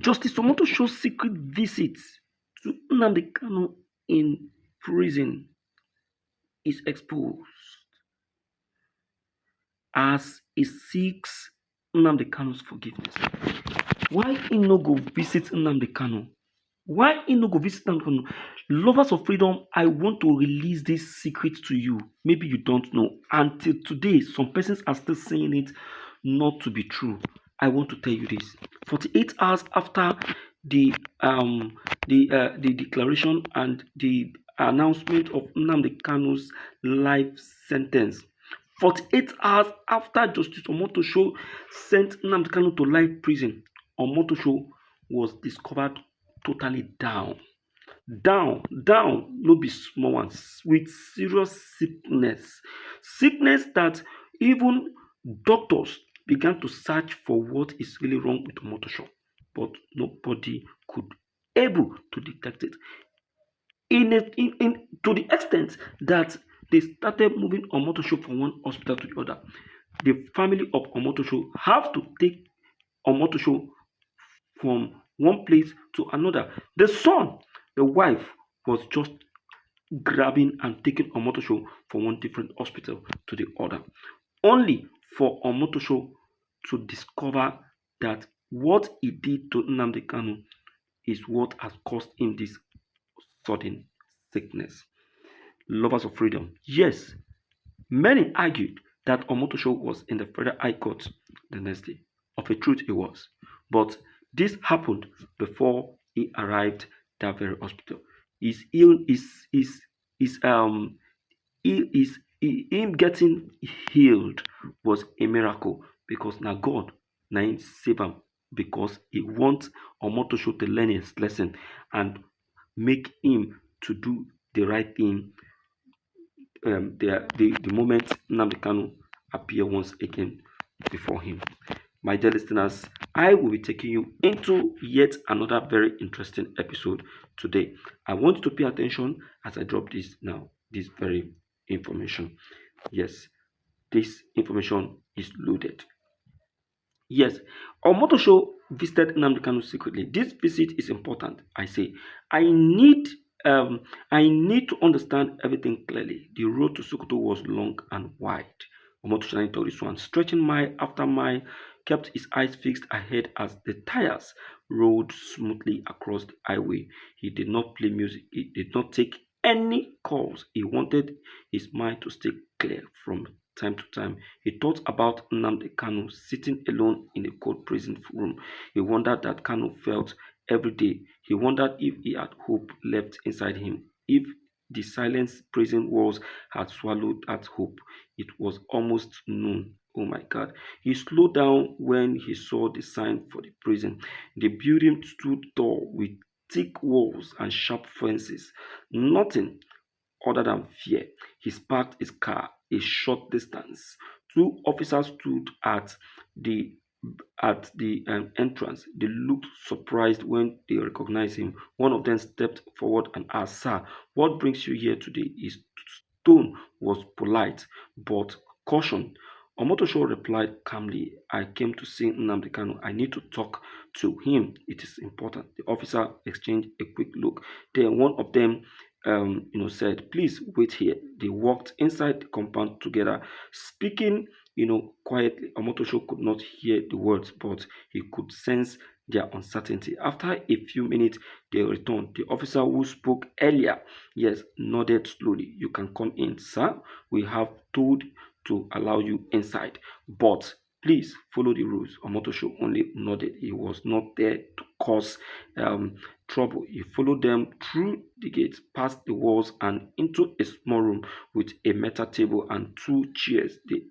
Justice Omotosho'S secret visit to Nnamdi Kanu in prison is exposed as he seeks Nnamdi Kanu's forgiveness. Why he no go visit Nnamdi Kanu? Why he no go visit Nnamdi Kanu? Lovers of freedom, I want to release this secret to you. Maybe you don't know. Until today, some persons are still saying it not to be true. I want to tell you this. 48 hours after the declaration and the announcement of Nnamdi Kanu's life sentence, 48 hours after Justice Omotosho sent Nnamdi Kanu to life prison, Omotosho was discovered totally down, no be small ones, with serious sickness that even doctors began to search for what is really wrong with Omotosho, but nobody could able to detect it. To the extent that they started moving Omotosho from one hospital to the other. The family of Omotosho have to take Omotosho from one place to another. The son, the wife, was just grabbing and taking Omotosho from one different hospital to the other, only for Omotosho to discover that what he did to Nnamdi Kanu is what has caused him this sudden sickness. Lovers of freedom, yes, many argued that Omotosho was in the Federal High Court the next day. Of a truth, it was. But this happened before he arrived that very hospital. His ill him getting healed was a miracle because now God now save him because he wants Omotosho to learn his lesson and make him to do the right thing the moment Nnamdi Kanu appear once again before him. My dear listeners, I will be taking you into yet another very interesting episode today. I want you to pay attention as I drop this now, this very information. Yes, this information is loaded. Yes, Omotosho visited Nnamdi Kanu secretly. This visit is important. I say, I need I need to understand everything clearly. The road to Sokoto was long and wide. Omotosho told this one, stretching mile after mile, kept his eyes fixed ahead as the tires rolled smoothly across the highway. He did not play music. He did not take any calls. He wanted his mind to stay clear from time to time. He thought about Nnamdi Kanu sitting alone in a cold prison room. He wondered that Kanu felt every day. He wondered if he had hope left inside him, if the silent prison walls had swallowed that hope. It was almost noon. Oh my God. He slowed down when he saw the sign for the prison. The building stood tall with thick walls and sharp fences. Nothing other than fear. He parked his car a short distance. Two officers stood the the entrance. They looked surprised when they recognized him. One of them stepped forward and asked, "Sir, what brings you here today?" His tone was polite but caution. Omotosho replied calmly, "I came to see Nnamdi Kanu. I need to talk to him. It is important." The officer exchanged a quick look. Then one of them said, "Please wait here." They walked inside the compound together, speaking, quietly. Omotosho could not hear the words, but he could sense their uncertainty. After a few minutes, they returned. The officer who spoke earlier, yes, nodded slowly. "You can come in, sir. We have told to allow you inside, but please follow the rules." Omotosho only nodded. He was not there to cause trouble. He followed them through the gate, past the walls, and into a small room with a metal table and two chairs. The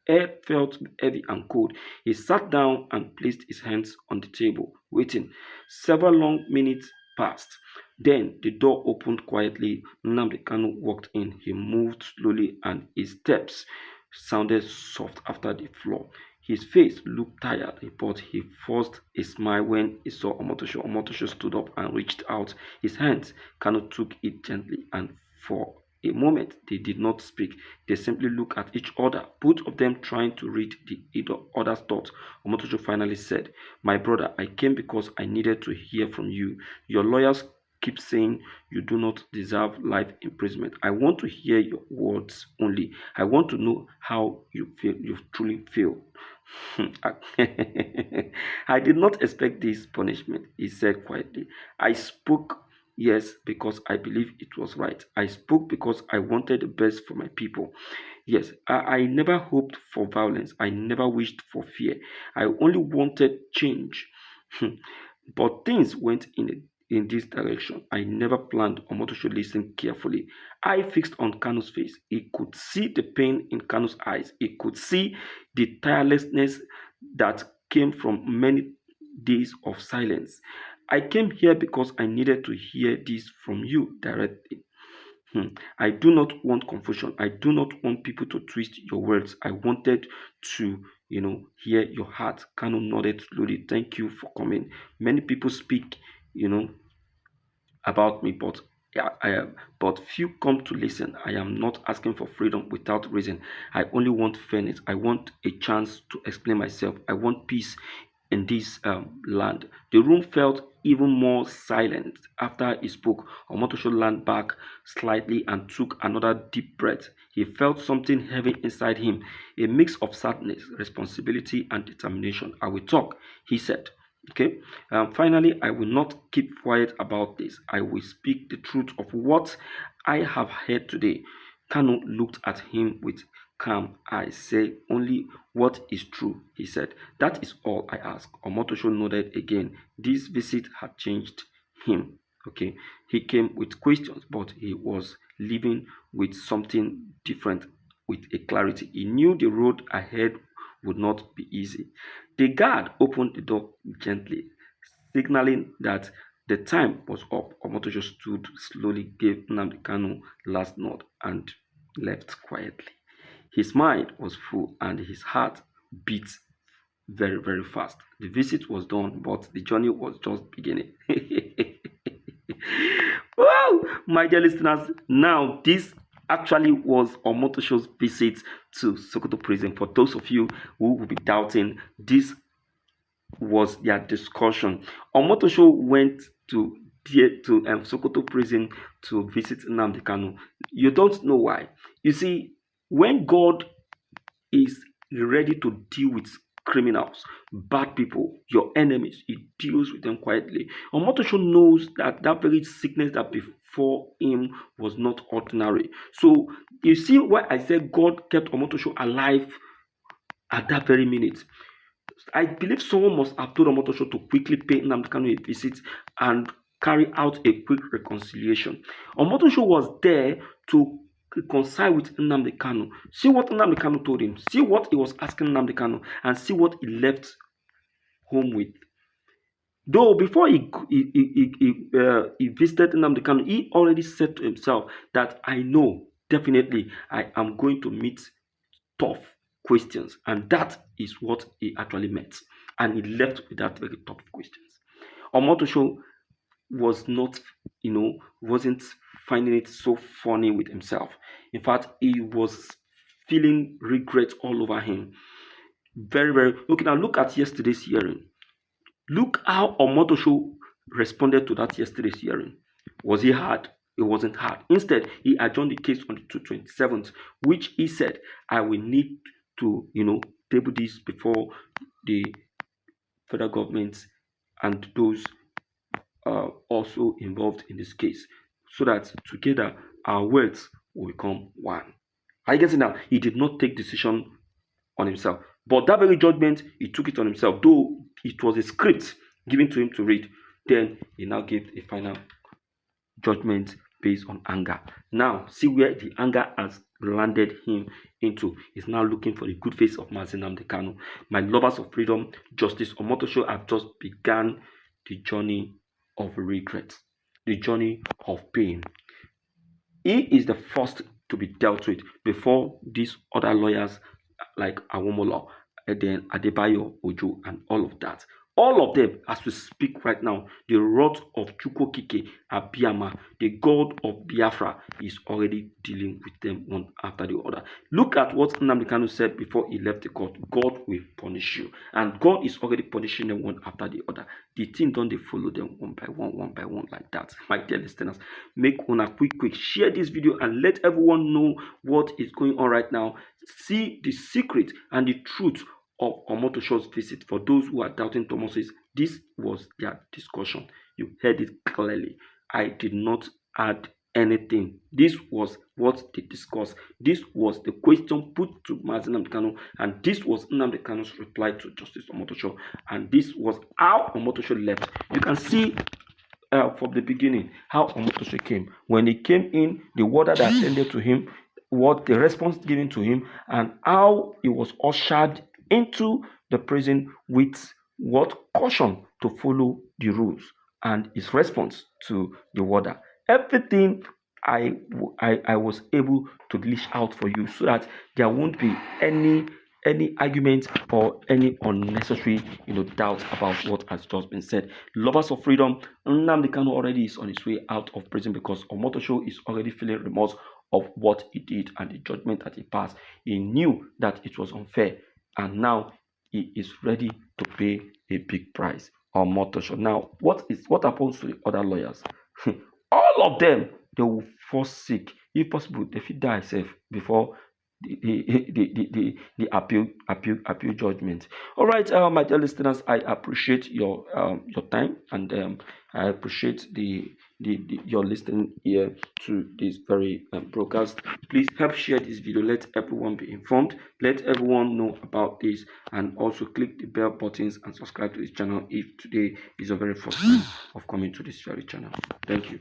air felt heavy and cold. He sat down and placed his hands on the table, waiting. Several long minutes passed. Then the door opened quietly. Nnamdi Kanu walked in. He moved slowly and his steps sounded soft after the floor. His face looked tired, but he forced a smile when he saw Omotosho. Omotosho stood up and reached out his hands. Kanu took it gently, and for a moment, they did not speak. They simply looked at each other, both of them trying to read the other's thoughts. Omotosho finally said, "My brother, I came because I needed to hear from you. Your lawyers keep saying you do not deserve life imprisonment. I want to hear your words only. I want to know how you feel, you truly feel." I did not expect this punishment, he said quietly. I spoke, yes, because I believe it was right. I spoke because I wanted the best for my people. Yes, I never hoped for violence. I never wished for fear. I only wanted change. But things went in this direction. I never planned. Omotosho listened carefully. I fixed on Kanu's face. He could see the pain in Kanu's eyes. He could see the tirelessness that came from many days of silence. I came here because I needed to hear this from you directly. I do not want confusion. I do not want people to twist your words. I wanted to, hear your heart. Kanu nodded slowly. Thank you for coming. Many people speak, about me, but yeah, but few come to listen. I am not asking for freedom without reason. I only want fairness. I want a chance to explain myself. I want peace in this land. The room felt even more silent after he spoke. Omotosho leaned back slightly and took another deep breath. He felt something heavy inside him, a mix of sadness, responsibility, and determination. I will talk, he said. Okay. Finally, I will not keep quiet about this. I will speak the truth of what I have heard today. Kanu looked at him with calm eyes. Say only what is true, he said. That is all I ask. Omotosho nodded again. This visit had changed him. Okay. He came with questions, but he was leaving with something different, with a clarity. He knew the road ahead would not be easy. The guard opened the door gently, signaling that the time was up. Omotosho stood slowly, gave Nnamdi Kanu last nod, and left quietly. His mind was full and his heart beat very, very fast. The visit was done, but the journey was just beginning. Wow, my dear listeners, now this actually was Omotosho's visit to Sokoto prison. For those of you who will be doubting, this was their discussion. Omotosho went to Sokoto prison to visit Nnamdi Kanu. You don't know why. You see, when God is ready to deal with criminals, bad people, your enemies, he deals with them quietly. Omotosho knows that that very sickness that before him was not ordinary. So you see why I said God kept Omotosho alive at that very minute. I believe someone must have told Omotosho to quickly pay Nnamdi Kanu a visit and carry out a quick reconciliation. Omotosho was there to reconcile with Nnamdi Kanu. See what Nnamdi Kanu told him. See what he was asking Nnamdi Kanu, and see what he left home with. Though before he visited Nnamdi Kanu, he already said to himself that I know definitely I am going to meet tough questions, and that is what he actually meant. And he left with that very tough questions. Omotosho was not, wasn't finding it so funny with himself. In fact, he was feeling regret all over him. Very, very. Okay, now look at yesterday's hearing. Look how Omotosho responded to that yesterday's hearing. Was he hard? It wasn't hard. Instead, he adjourned the case on the 27th, which he said, I will need to, table this before the federal government and those also involved in this case, so that together our words will become one. I guess now he did not take decision on himself, but that very judgment he took it on himself, though it was a script given to him to read. Then he now gave a final judgment based on anger. Now see where the anger has landed him into. He's now looking for the good face of Mazi Nnamdi Kanu. My lovers of freedom, justice, Omotosho have just begun the journey of regret, the journey of pain. He is the first to be dealt with before these other lawyers like Awomolo, and then Adebayo, Ojo, and all of that. All of them, as we speak right now, the wrath of Chukwokike Abiyama, the God of Biafra, is already dealing with them one after the other. Look at what Nnamdi Kanu said before he left the court. God will punish you. And God is already punishing them one after the other. The thing don't they follow them one by one like that. My dear listeners, make una quick share this video and let everyone know what is going on right now. See the secret and the truth of Omotosho'S visit. For those who are doubting Thomas's, this was their discussion. You heard it clearly. I did not add anything. This was what they discussed. This was the question put to Nnamdi Kanu, and this was Nnamdi Kanu's reply to Justice Omotosho, and this was how Omotosho left. You can see from the beginning how Omotosho came. When he came in, the water that attended to him, what the response given to him, and how he was ushered into the prison with what caution to follow the rules, and his response to the warder. Everything I was able to list out for you so that there won't be any argument or any unnecessary doubt about what has just been said. Lovers of freedom, Nnamdi Kanu already is on his way out of prison because Omotosho is already feeling remorse of what he did and the judgment that he passed. He knew that it was unfair, and now he is ready to pay a big price. Omotosho. Now, what happens to the other lawyers? All of them, they will forsake. If possible, they should die safe before the appeal judgment. All right, my dear listeners, I appreciate your time, and I appreciate your listening here to this very broadcast. Please help share this video. Let everyone be informed. Let everyone know about this, and also click the bell buttons and subscribe to this channel if today is your very first time of coming to this very channel. Thank you.